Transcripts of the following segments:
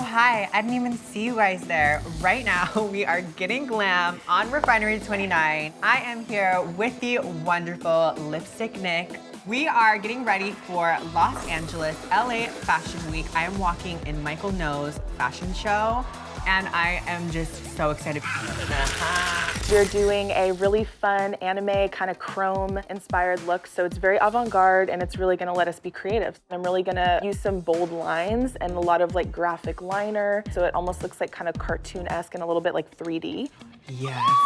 Oh, hi. I didn't even see you guys there. Right now, we are getting glam on Refinery29. I am here with the wonderful Lipstick Nick. We are getting ready for Los Angeles, LA Fashion Week. I am walking in Michael Ngo's fashion show, and I am just so excited. We're doing a really fun anime kind of chrome inspired look, so it's very avant-garde and it's really gonna let us be creative. I'm really gonna use some bold lines and a lot of like graphic liner, so it almost looks like kind of cartoon-esque and a little bit like 3D. Yes.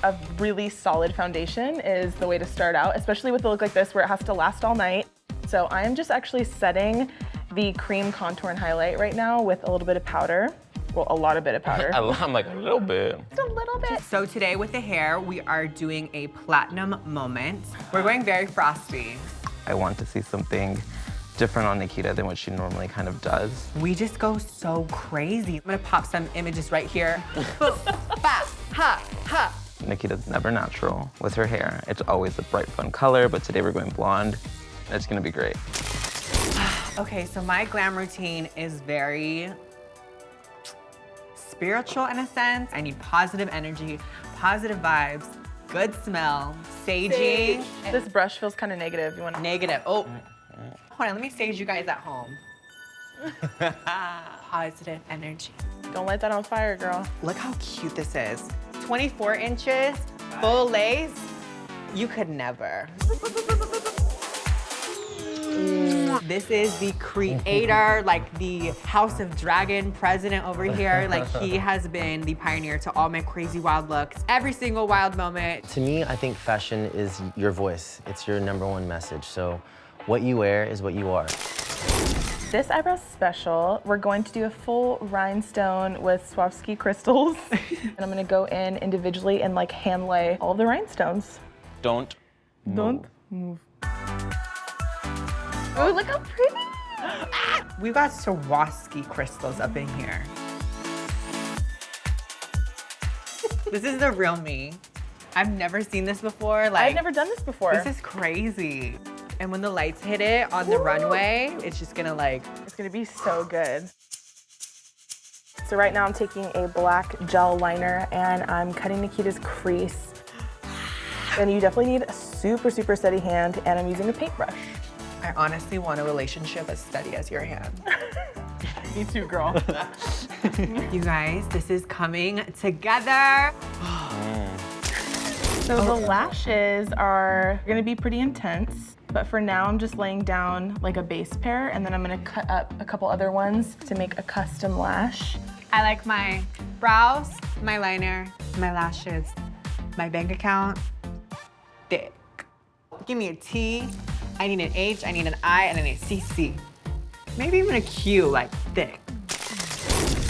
A really solid foundation is the way to start out, especially with a look like this where it has to last all night. So I am just actually setting the cream contour and highlight right now with a little bit of powder. Well, a lot of bit of powder. I'm like a little bit. Just a little bit. So today with the hair, we are doing a platinum moment. We're going very frosty. I want to see something different on Nikita than what she normally kind of does. We just go so crazy. I'm gonna pop some images right here. Boom, ba, ha, ha. Nikita's never natural with her hair. It's always a bright, fun color, but today we're going blonde. It's gonna be great. Okay, so my glam routine is very spiritual in a sense. I need positive energy, positive vibes, good smell, saging. This brush feels kind of negative. You want to? Negative. Oh, hold on, let me sage you guys at home. Positive energy. Don't light that on fire, girl. Look how cute this is. 24 inches, full lace. You could never. This is the creator, like the House of Dragon president over here. Like he has been the pioneer to all my crazy wild looks, every single wild moment. To me, I think fashion is your voice. It's your #1 message. So what you wear is what you are. This eyebrow special, we're going to do a full rhinestone with Swarovski crystals. And I'm gonna go in individually and like hand lay all of the rhinestones. Don't move. Don't move. Oh, look how pretty! We've got Swarovski crystals up in here. This is the real me. I've never seen this before. Like, I've never done this before. This is crazy. And when the lights hit it on the runway, it's just gonna like... It's gonna be so good. So right now I'm taking a black gel liner and I'm cutting Nikita's crease. And you definitely need a super, super steady hand, and I'm using a paintbrush. I honestly want a relationship as steady as your hand. Me too, girl. You guys, this is coming together. So the lashes are gonna be pretty intense, but for now I'm just laying down like a base pair, and then I'm gonna cut up a couple other ones to make a custom lash. I like my brows, my liner, my lashes, my bank account, thick. Give me a T. I need an H, I need an I, and I need a CC. Maybe even a Q, like thick.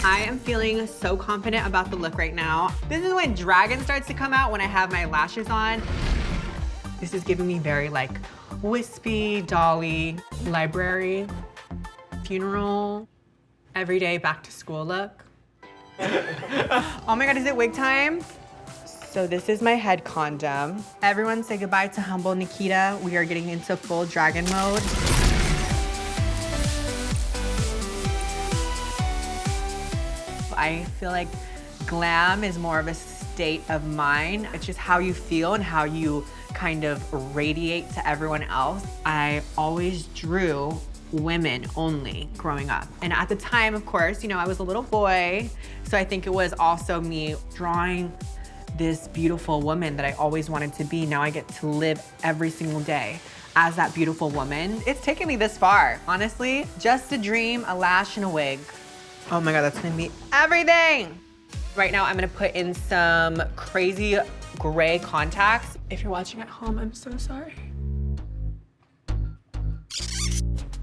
I am feeling so confident about the look right now. This is when Dragon starts to come out, when I have my lashes on. This is giving me very like wispy, dolly, library, funeral, everyday back to school look. Oh my God, is it wig time? So this is my head condom. Everyone say goodbye to humble Nikita. We are getting into full dragon mode. I feel like glam is more of a state of mind. It's just how you feel and how you kind of radiate to everyone else. I always drew women only growing up. And at the time, of course, you know, I was a little boy. So I think it was also me drawing this beautiful woman that I always wanted to be. Now I get to live every single day as that beautiful woman. It's taken me this far, honestly. Just a dream, a lash, and a wig. Oh my God, that's gonna be everything. Right now, I'm gonna put in some crazy gray contacts. If you're watching at home, I'm so sorry.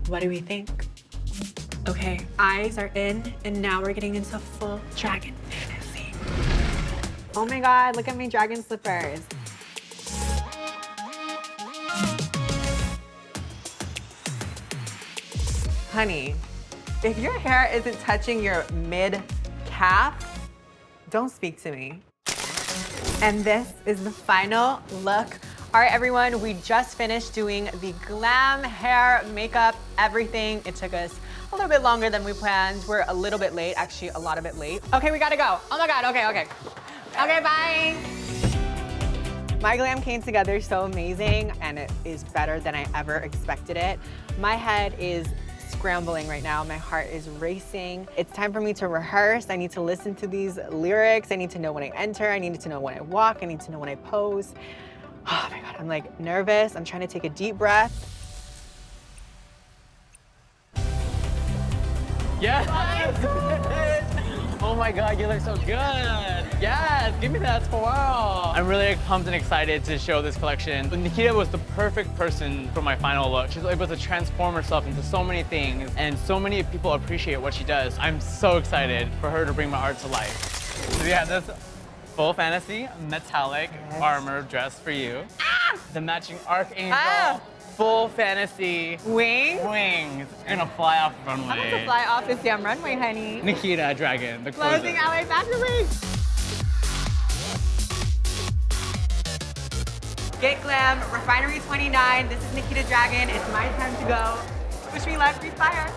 What do we think? Okay, eyes are in, and now we're getting into full dragon fantasy. Oh my God, look at my dragon slippers. Honey, if your hair isn't touching your mid-calf, don't speak to me. And this is the final look. All right, everyone, we just finished doing the glam hair, makeup, everything. It took us a little bit longer than we planned. We're a little bit late, actually a lot of it late. Okay, we gotta go. Oh my God, okay. Okay, bye. My glam came together so amazing, and it is better than I ever expected it. My head is scrambling right now. My heart is racing. It's time for me to rehearse. I need to listen to these lyrics. I need to know when I enter. I need to know when I walk. I need to know when I pose. Oh my God, I'm like nervous. I'm trying to take a deep breath. Yes! Oh my God, you look so good. Yes, give me that swirl. I'm really pumped and excited to show this collection. Nikita was the perfect person for my final look. She's able to transform herself into so many things, and so many people appreciate what she does. I'm so excited for her to bring my art to life. So yeah, this full fantasy metallic armor dress for you. Ah! The matching archangel. Full fantasy Wings? You're gonna fly off the runway. I'm about to fly off this damn runway, honey. Nikita Dragun, the closer. Closing LA Fashion Week. Get Glam, Refinery29. This is Nikita Dragun. It's my time to go. Wish me luck, breathe fire.